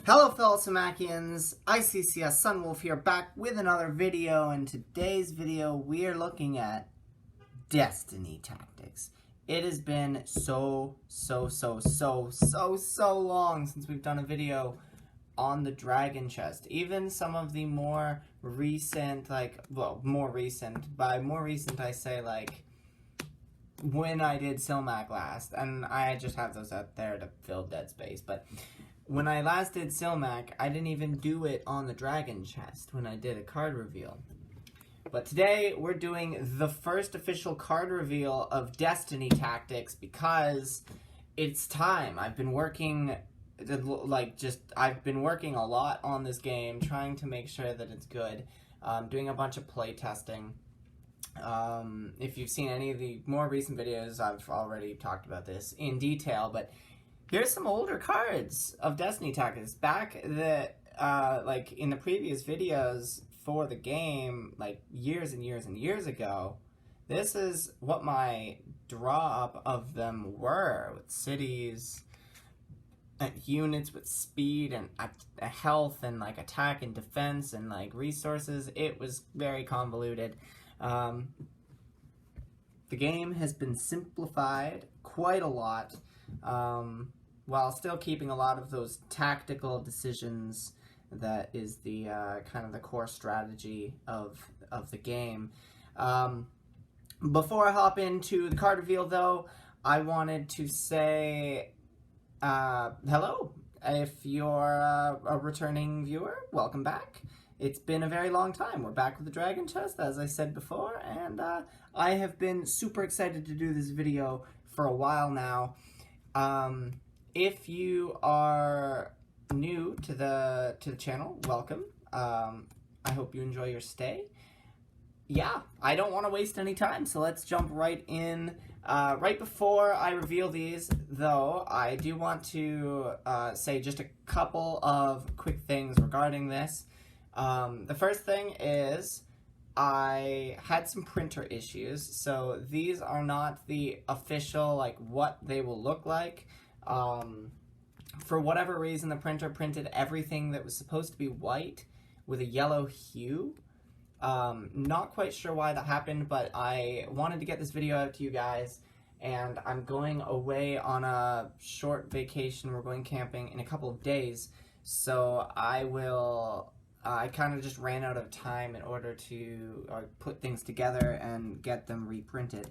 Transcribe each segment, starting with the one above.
Hello fellow Samakians, ICCS Sunwolf here, back with another video. In today's video we are looking at Destiny tactics. It has been so long since we've done a video on the Dragon Chest. Even some of the more recent, by more recent I say like when I did Silmac last, and I just have those out there to fill dead space, but when I last did Silmac, I didn't even do it on the Dragon Chest when I did a card reveal. But today, we're doing the first official card reveal of Destiny Tactics because it's time. I've been working, I've been working a lot on this game, trying to make sure that it's good, doing a bunch of play testing. If you've seen any of the more recent videos, I've already talked about this in detail, but here's some older cards of Destiny Tactics. Back in the previous videos for the game, like years and years and years ago, this is what my draw up of them were, with cities and units with speed and health and like attack and defense and like resources. It was very convoluted. The game has been simplified quite a lot, while still keeping a lot of those tactical decisions that is the kind of the core strategy of the game. Before I hop into the card reveal, though, I wanted to say hello. If you're a returning viewer, welcome back. It's been a very long time. We're back with the Dragon Chest, as I said before, and I have been super excited to do this video for a while now. If you are new to the channel, welcome. I hope you enjoy your stay. Yeah, I don't want to waste any time, so let's jump right in. Right before I reveal these, though, I do want to say just a couple of quick things regarding this. The first thing is I had some printer issues, so these are not the official, what they will look like. For whatever reason, the printer printed everything that was supposed to be white with a yellow hue. Not quite sure why that happened, but I wanted to get this video out to you guys, and I'm going away on a short vacation. We're going camping in a couple of days, so I kind of just ran out of time in order to put things together and get them reprinted.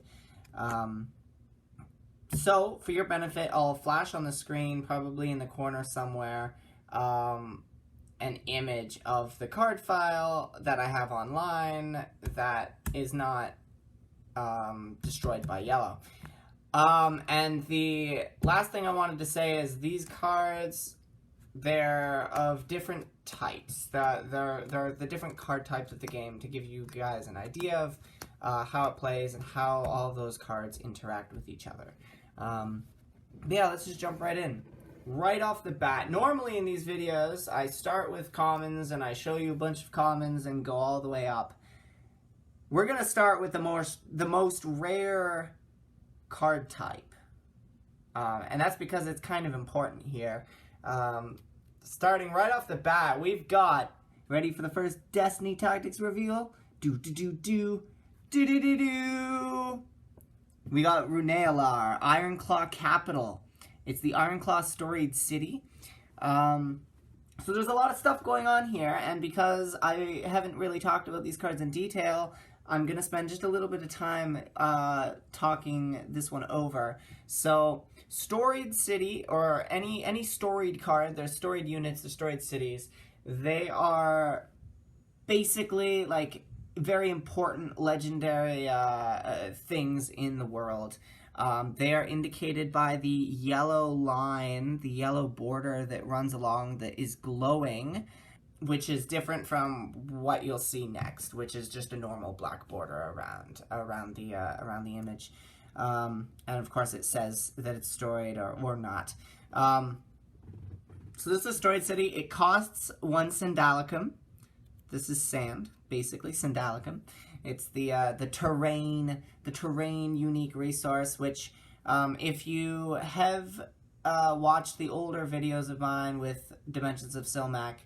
So, for your benefit, I'll flash on the screen, probably in the corner somewhere, an image of the card file that I have online that is not destroyed by yellow. And the last thing I wanted to say is these cards, they're of different types. They're the different card types of the game to give you guys an idea of how it plays and how all those cards interact with each other. Yeah, let's just jump right in. Right off the bat, normally in these videos, I start with commons and I show you a bunch of commons and go all the way up. We're going to start with the most rare card type. And that's because it's kind of important here. Starting right off the bat, we've got, ready for the first Destiny Tactics reveal? We got Ronel-lar, Ironclaw Capital. It's the Ironclaw Storied city. So there's a lot of stuff going on here, and because I haven't really talked about these cards in detail, I'm going to spend just a little bit of time talking this one over. So, Storied city, or any storied card, there's storied units, there's storied cities, they are basically very important legendary things in the world. They are indicated by the yellow line, the yellow border that runs along that is glowing, which is different from what you'll see next, which is just a normal black border around the image. And of course it says that it's storied or not. So this is a storied city. It costs 1 Sandalicum. This is sand, basically, Sandalicum. It's the terrain unique resource, which if you have watched the older videos of mine with Dimensions of Silmac,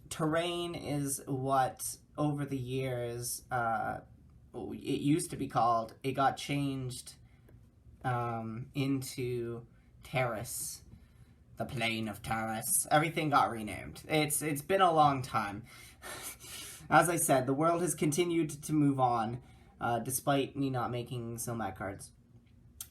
terrain is what, over the years, it used to be called. It got changed into terrace. The plane of terrace. Everything got renamed. It's been a long time. As I said, the world has continued to move on, despite me not making Silmac cards.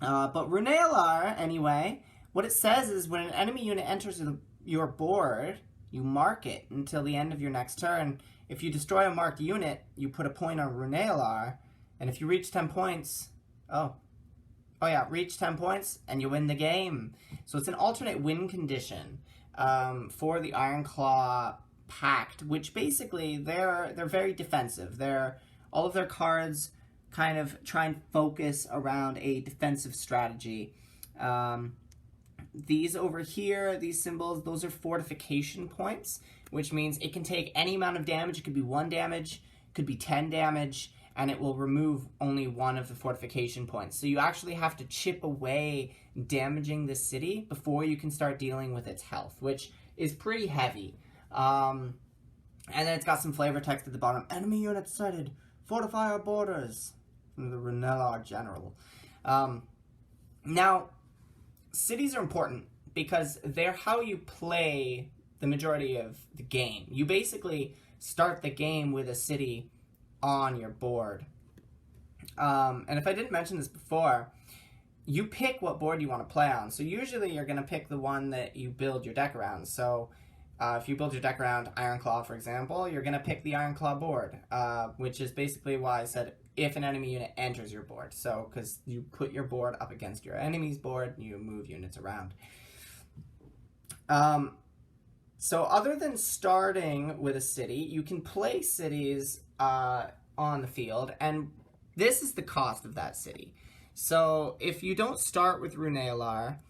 But Ronel-lar, anyway, what it says is when an enemy unit enters your board, you mark it until the end of your next turn. If you destroy a marked unit, you put a point on Ronel-lar, and if you reach 10 points, reach 10 points, and you win the game. So it's an alternate win condition for the Ironclaw Pact, which basically they're very defensive. All of their cards kind of try and focus around a defensive strategy. These over here, these symbols, those are fortification points, which means it can take any amount of damage. It could be 1 damage, could be 10 damage, and it will remove only 1 of the fortification points. So you actually have to chip away damaging the city before you can start dealing with its health, which is pretty heavy. And then it's got some flavor text at the bottom. Enemy units sighted. Fortify our borders. From the Ronel-lar General. Now, cities are important because they're how you play the majority of the game. You basically start the game with a city on your board. And if I didn't mention this before, you pick what board you want to play on. So usually you're going to pick the one that you build your deck around. So if you build your deck around Ironclaw, for example, you're going to pick the Ironclaw board, which is basically why I said if an enemy unit enters your board. So, because you put your board up against your enemy's board, you move units around. So other than starting with a city, you can play cities on the field, and this is the cost of that city. So if you don't start with Ronel-lar,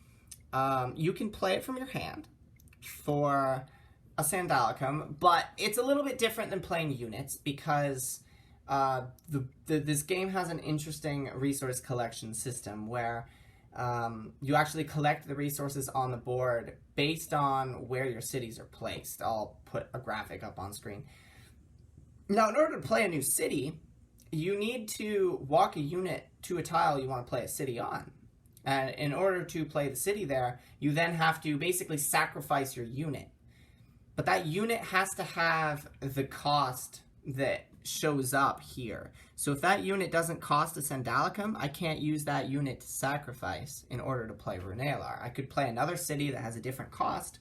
you can play it from your hand for a Sandalicum, but it's a little bit different than playing units because this game has an interesting resource collection system where you actually collect the resources on the board based on where your cities are placed. I'll put a graphic up on screen. Now, in order to play a new city, you need to walk a unit to a tile you want to play a city on. And in order to play the city there, you then have to basically sacrifice your unit. But that unit has to have the cost that shows up here. So if that unit doesn't cost a Sandalicum, I can't use that unit to sacrifice in order to play Ronel-lar. I could play another city that has a different cost,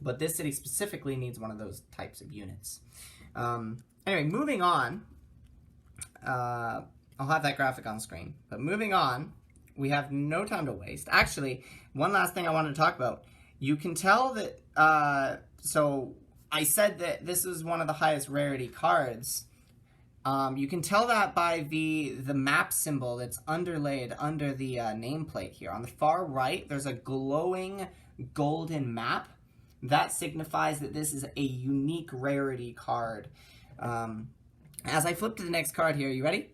but this city specifically needs one of those types of units. Anyway, moving on. I'll have that graphic on screen. But moving on, we have no time to waste. Actually, one last thing I wanted to talk about. You can tell that, so I said that this is one of the highest rarity cards. You can tell that by the map symbol that's underlaid under the nameplate here. On the far right, there's a glowing golden map. That signifies that this is a unique rarity card. As I flip to the next card here, you ready?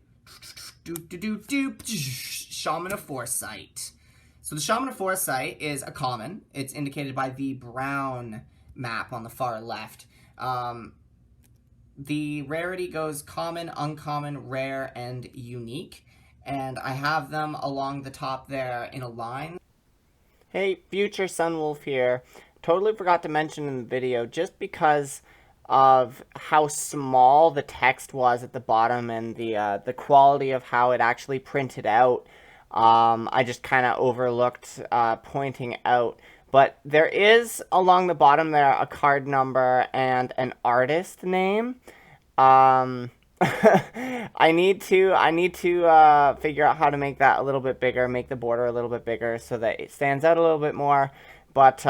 Shaman of Foresight. So the Shaman of Foresight is a common. It's indicated by the brown map on the far left. The rarity goes common, uncommon, rare, and unique. And I have them along the top there in a line. Hey, future Sunwolf here. Totally forgot to mention in the video, just because of how small the text was at the bottom and the quality of how it actually printed out, I just kind of overlooked pointing out. But there is, along the bottom there, a card number and an artist name. I need to figure out how to make that a little bit bigger, make the border a little bit bigger so that it stands out a little bit more. But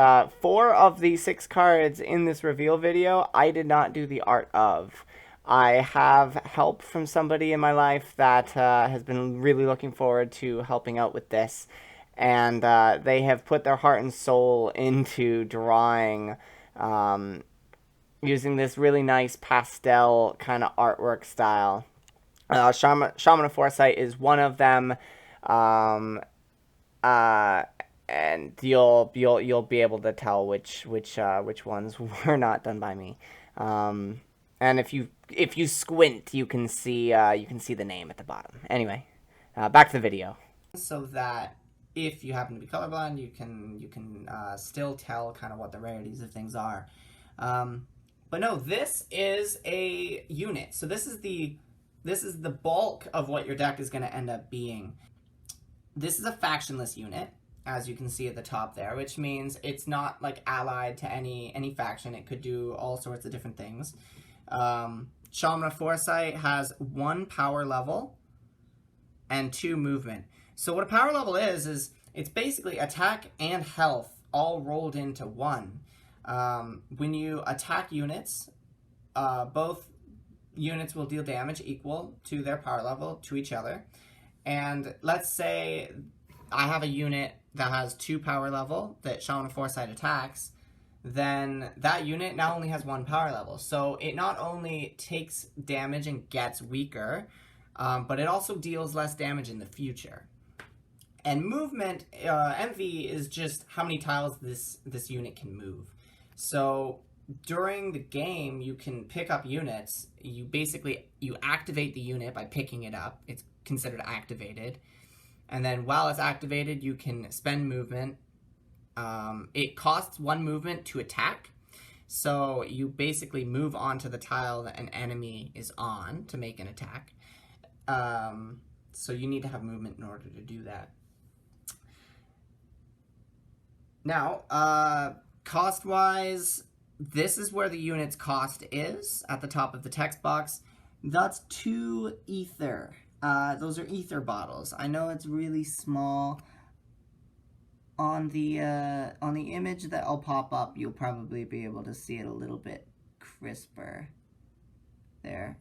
4 of the 6 cards in this reveal video, I did not do the art of. I have help from somebody in my life that has been really looking forward to helping out with this. And they have put their heart and soul into drawing using this really nice pastel kind of artwork style. Shaman of Foresight is one of them. and you'll be able to tell which ones were not done by me. And if you squint, you can see the name at the bottom. Anyway, back to the video. So that if you happen to be colorblind, you can still tell kind of what the rarities of things are. But no, this is a unit. So this is the bulk of what your deck is going to end up being. This is a factionless unit, as you can see at the top there, which means it's not like allied to any faction. It could do all sorts of different things. Shaman of Foresight has 1 power level and 2 movement. So what a power level is it's basically attack and health all rolled into 1. When you attack units, both units will deal damage equal to their power level to each other. And let's say I have a unit that has 2 power level that Shaman of Foresight attacks, then that unit now only has 1 power level. So it not only takes damage and gets weaker, but it also deals less damage in the future. And movement, MV, is just how many tiles this unit can move. So during the game, you can pick up units. You activate the unit by picking it up. It's considered activated. And then while it's activated, you can spend movement. It costs 1 movement to attack. So you basically move onto the tile that an enemy is on to make an attack. So you need to have movement in order to do that. Now, cost-wise, this is where the unit's cost is, at the top of the text box. That's 2 ether. Those are ether bottles. I know it's really small. On the image that I'll pop up, you'll probably be able to see it a little bit crisper. There.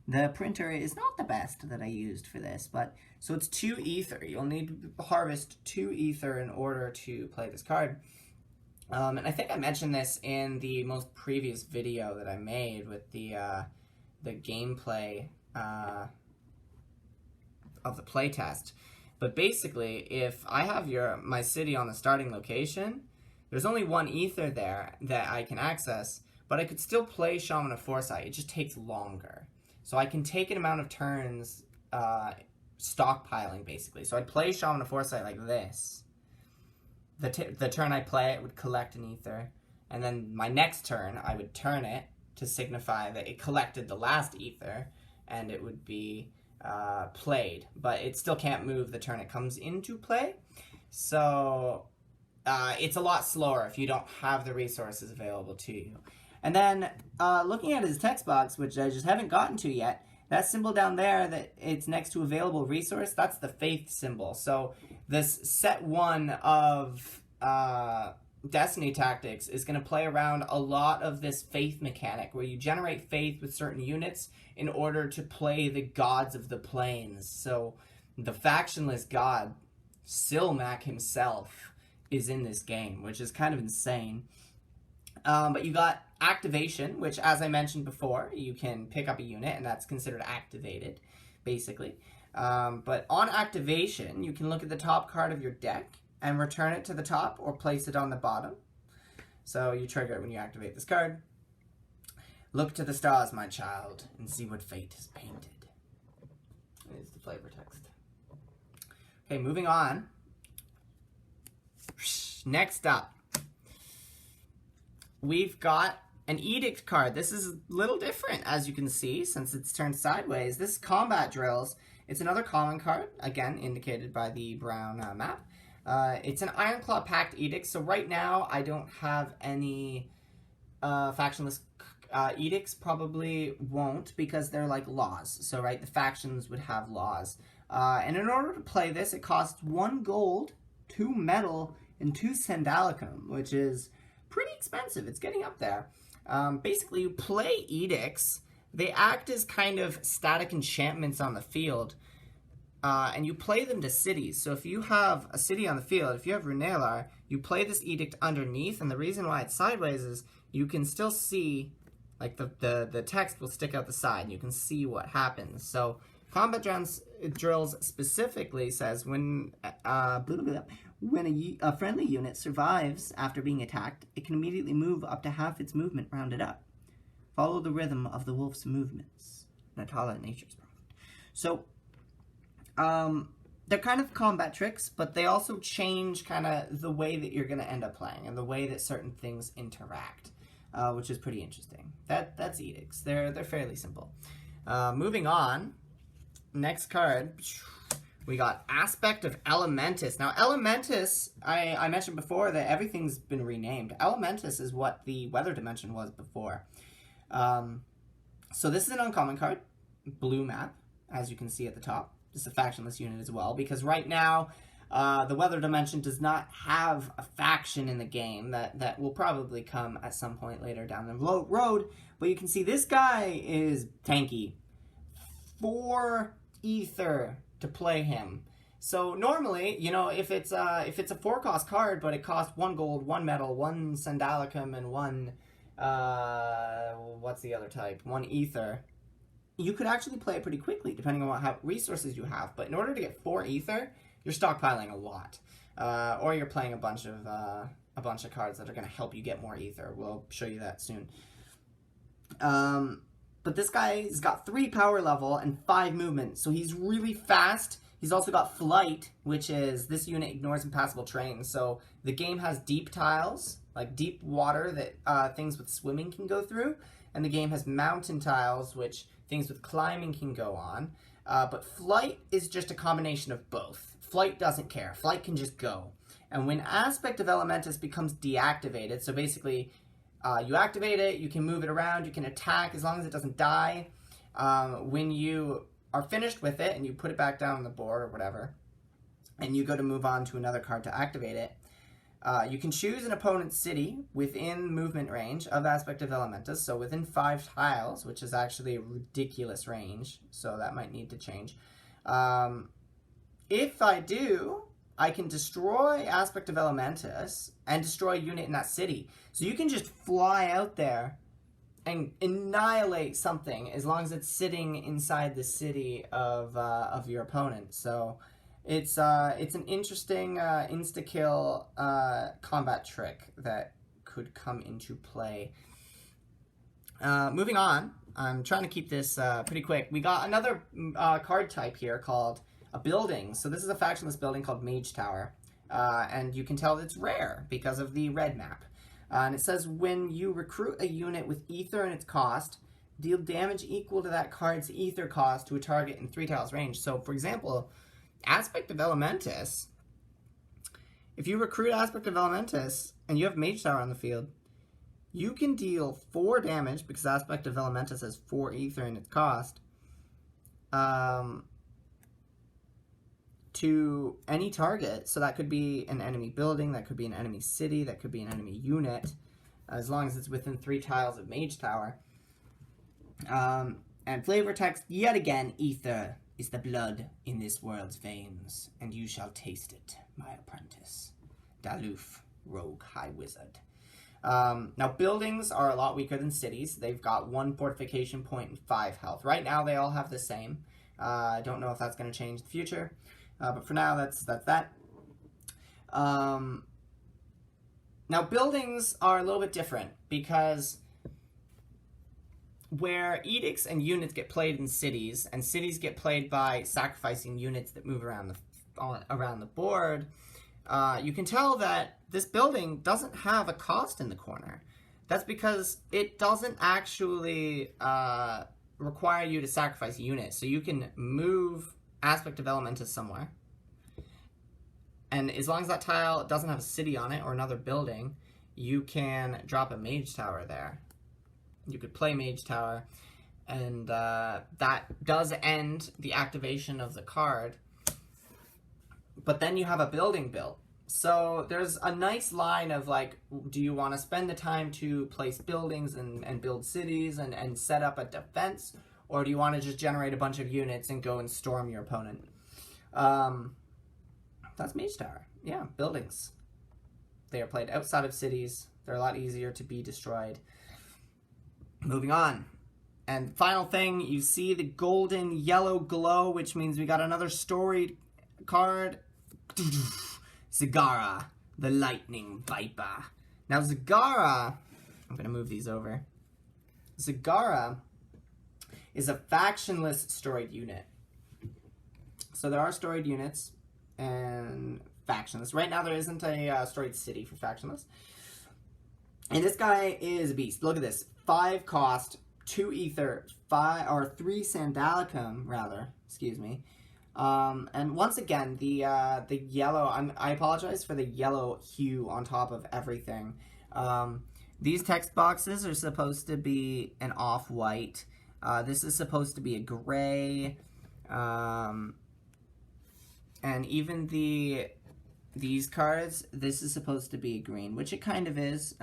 The printer is not the best that I used for this, but so it's 2 ether. You'll need to harvest 2 ether in order to play this card. And I think I mentioned this in the most previous video that I made with the gameplay of the playtest. But basically, if I have my city on the starting location, there's only 1 ether there that I can access, but I could still play Shaman of Foresight. It just takes longer. So I can take an amount of turns stockpiling, basically. So I'd play Shaman of Foresight like this. The turn I play it would collect an ether, and then my next turn I would turn it to signify that it collected the last ether, and it would be played. But it still can't move the turn it comes into play. So it's a lot slower if you don't have the resources available to you. And then looking at his text box, which I just haven't gotten to yet, that symbol down there that it's next to available resource, that's the faith symbol. So this set 1 of Destiny Tactics is going to play around a lot of this faith mechanic, where you generate faith with certain units in order to play the gods of the plains. So the factionless god, Silmac himself, is in this game, which is kind of insane. But you got activation, which, as I mentioned before, you can pick up a unit, and that's considered activated, basically. But on activation, you can look at the top card of your deck and return it to the top or place it on the bottom. So you trigger it when you activate this card. Look to the stars, my child, and see what fate has painted. Is the flavor text. Okay, moving on. Next up, we've got an Edict card. This is a little different, as you can see, since it's turned sideways. This is Combat Drills. It's another common card, again, indicated by the brown map. It's an Ironclaw Pact Edict, so right now I don't have any factionless edicts. Probably won't, because they're like laws. So, right, the factions would have laws. And in order to play this, it costs 1 gold, 2 metal, and 2 Sandalicum, which is pretty expensive. It's getting up there. Basically, you play edicts. They act as kind of static enchantments on the field, and you play them to cities. So if you have a city on the field, if you have Ronel-lar, you play this edict underneath, and the reason why it's sideways is you can still see, like, the text will stick out the side, and you can see what happens. So Combat Drills specifically says when When a friendly unit survives after being attacked, it can immediately move up to half its movement rounded up. Follow the rhythm of the wolf's movements. Natala, Nature's Prophet. So, they're kind of combat tricks, but they also change kind of the way that you're going to end up playing and the way that certain things interact, which is pretty interesting. That's edicts. They're fairly simple. Moving on, next card, we got Aspect of Elementos. Now, Elementos, I mentioned before that everything's been renamed. Elementos is what the weather dimension was before. So this is an uncommon card, blue map, as you can see at the top. It's a factionless unit as well, because right now the weather dimension does not have a faction in the game. That will probably come at some point later down the road. But you can see this guy is tanky. 4 ether to play him. So normally, you know, if it's a 4-cost card, but it costs 1 gold, 1 metal, 1 sandalicum, and 1 what's the other type? 1 ether. You could actually play it pretty quickly, depending on what resources you have. But in order to get 4 ether, you're stockpiling a lot, or you're playing a bunch of cards that are going to help you get more ether. We'll show you that soon. But this guy's got 3 power level and 5 movement, so he's really fast. He's also got flight, which is this unit ignores impassable terrain. So the game has deep tiles, like deep water that things with swimming can go through, and the game has mountain tiles, which things with climbing can go on. But flight is just a combination of both. Flight doesn't care. Flight can just go. And when Aspect of Elementos becomes deactivated, so basically you activate it, you can move it around, you can attack as long as it doesn't die. When you are finished with it and you put it back down on the board or whatever, and you go to move on to another card to activate it, you can choose an opponent's city within movement range of Aspect of Elementos, so within 5 tiles, which is actually a ridiculous range, so that might need to change. If I do, I can destroy Aspect of Elementos and destroy a unit in that city. So you can just fly out there and annihilate something as long as it's sitting inside the city of your opponent. So it's an interesting insta-kill combat trick that could come into play. Moving on, I'm trying to keep this pretty quick. We got another card type here called a building. So this is a factionless building called Mage Tower. And you can tell it's rare because of the red map. And it says when you recruit a unit with ether and its cost, deal damage equal to that card's ether cost to a target in 3 tiles range. So, for example, Aspect of Elementos, if you recruit Aspect of Elementos and you have Mage Tower on the field, you can deal 4 damage because Aspect of Elementos has 4 ether in its cost to any target. So that could be an enemy building, that could be an enemy city, that could be an enemy unit, as long as it's within 3 tiles of Mage Tower. And flavor text, yet again, ether is the blood in this world's veins, and you shall taste it, my apprentice. Daluf, rogue high wizard. Now, buildings are a lot weaker than cities. They've got 1 fortification point and 5 health. Right now, they all have the same. I don't know if that's going to change in the future. But for now, that's that. Now, buildings are a little bit different because where edicts and units get played in cities, and cities get played by sacrificing units that move around the board, you can tell that this building doesn't have a cost in the corner. That's because it doesn't actually require you to sacrifice a unit. So you can move Aspect of Elementos somewhere, and as long as that tile doesn't have a city on it or another building, you can drop a Mage Tower there. You could play Mage Tower, and that does end the activation of the card, but then you have a building built. So there's a nice line of, like, do you want to spend the time to place buildings and build cities and set up a defense, or do you want to just generate a bunch of units and go and storm your opponent? That's Mage Tower. Yeah, buildings. They are played outside of cities. They're a lot easier to be destroyed. Moving on. And final thing, you see the golden yellow glow, which means we got another Storied card. Zagara, the Lightning Viper. Now Zagara, I'm going to move these over. Zagara is a factionless Storied unit. So there are Storied units and factionless. Right now there isn't a Storied city for factionless. And this guy is a beast. Look at this. 5 cost, 2 ether, 3 sandalicum, rather. Excuse me. And once again, the yellow, I apologize for the yellow hue on top of everything. These text boxes are supposed to be an off-white. This is supposed to be a gray. And even these cards, this is supposed to be a green, which it kind of is.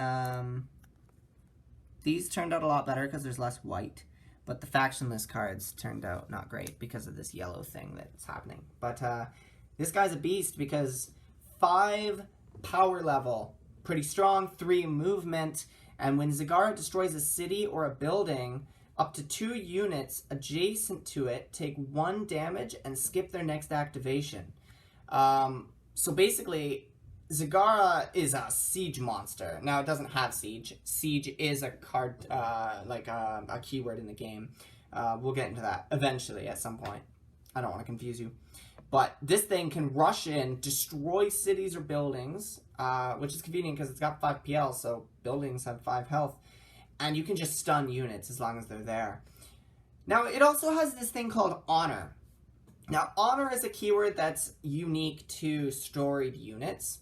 These turned out a lot better because there's less white. But the factionless cards turned out not great because of this yellow thing that's happening. But this guy's a beast because 5 power level, pretty strong, 3 movement, and when Zagara destroys a city or a building, up to 2 units adjacent to it take 1 damage and skip their next activation. So basically, Zagara is a siege monster. Now, it doesn't have siege. Siege is a card, a keyword in the game. We'll get into that eventually at some point. I don't want to confuse you. But this thing can rush in, destroy cities or buildings, which is convenient because it's got 5 PL, so buildings have 5 health. And you can just stun units as long as they're there. Now, it also has this thing called Honor. Now, Honor is a keyword that's unique to Storied units.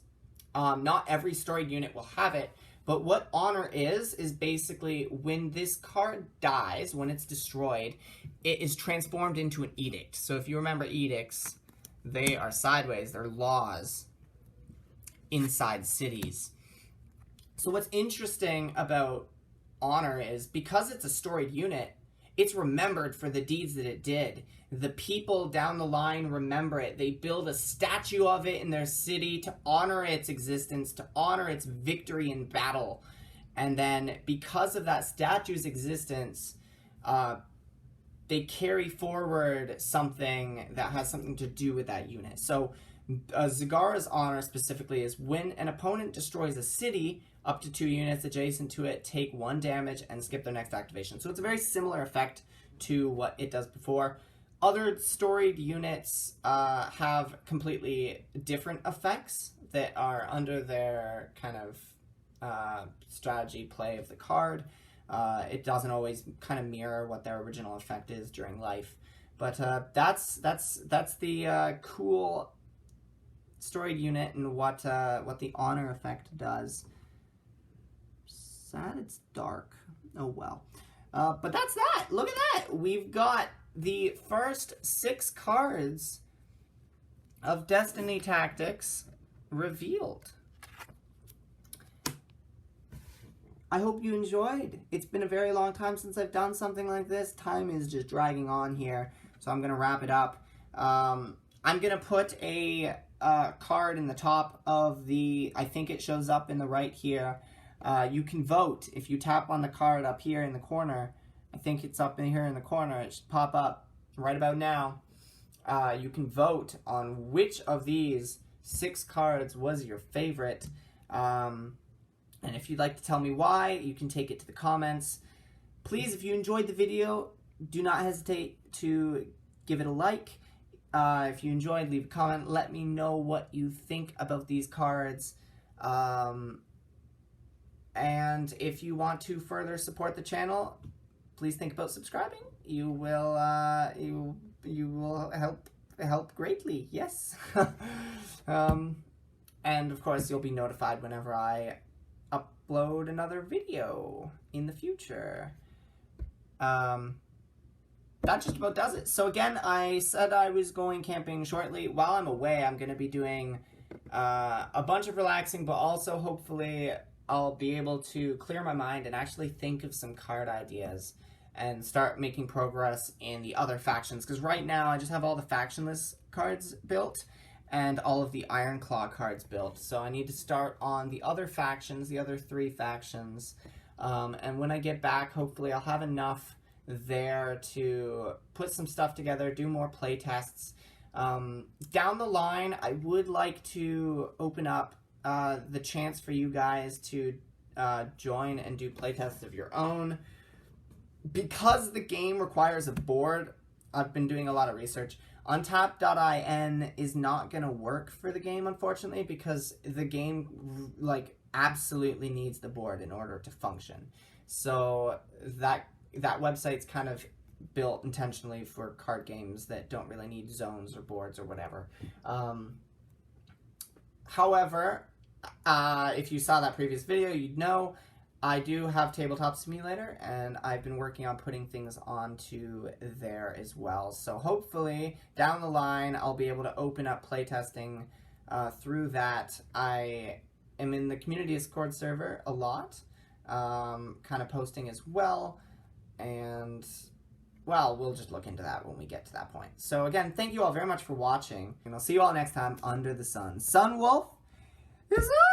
Not every Storied unit will have it, but what Honor is basically when this card dies, when it's destroyed, it is transformed into an edict. So if you remember edicts, they are sideways, they're laws inside cities. So what's interesting about Honor is because it's a Storied unit, it's remembered for the deeds that it did. The people down the line remember it. They build a statue of it in their city to honor its existence, to honor its victory in battle. And then because of that statue's existence, they carry forward something that has something to do with that unit. So Zagara's Honor specifically is when an opponent destroys a city, up to 2 units adjacent to it take 1 damage and skip their next activation. So it's a very similar effect to what it does before. Other Storied units have completely different effects that are under their kind of strategy play of the card. It doesn't always kind of mirror what their original effect is during life. But that's the cool Storied unit and what the Honor effect does. Sad it's dark. Oh well. But that's that. Look at that. We've got the first 6 cards of Destiny Tactics revealed. I hope you enjoyed. It's been a very long time since I've done something like this. Time is just dragging on here, so I'm going to wrap it up. I'm going to put a card in the top of the, I think it shows up in the right here. You can vote. If you tap on the card up here in the corner, I think it's up in here in the corner. It should pop up right about now. You can vote on which of these 6 cards was your favorite. And if you'd like to tell me why, you can take it to the comments. Please, if you enjoyed the video, do not hesitate to give it a like. If you enjoyed, leave a comment. Let me know what you think about these cards. And if you want to further support the channel, please think about subscribing. You will you will help greatly. Yes. And of course, you'll be notified whenever I upload another video in the future. That just about does it. So again, I said I was going camping shortly. While I'm away, I'm going to be doing a bunch of relaxing, but also hopefully I'll be able to clear my mind and actually think of some card ideas and start making progress in the other factions. Because right now, I just have all the factionless cards built and all of the Ironclaw cards built. So I need to start on the other factions, the other 3 factions. And when I get back, hopefully I'll have enough there to put some stuff together, do more play tests, Down the line, I would like to open up the chance for you guys to join and do playtests of your own. Because the game requires a board, I've been doing a lot of research. Untap.in is not going to work for the game, unfortunately, because the game, like, absolutely needs the board in order to function. So that website's kind of built intentionally for card games that don't really need zones or boards or whatever. However, if you saw that previous video, you'd know I do have Tabletop Simulator, and I've been working on putting things onto there as well. So hopefully, down the line, I'll be able to open up playtesting through that. I am in the community Discord server a lot, kind of posting as well, and, well, we'll just look into that when we get to that point. So again, thank you all very much for watching, and I'll see you all next time under the sun. Sun Wolf is up!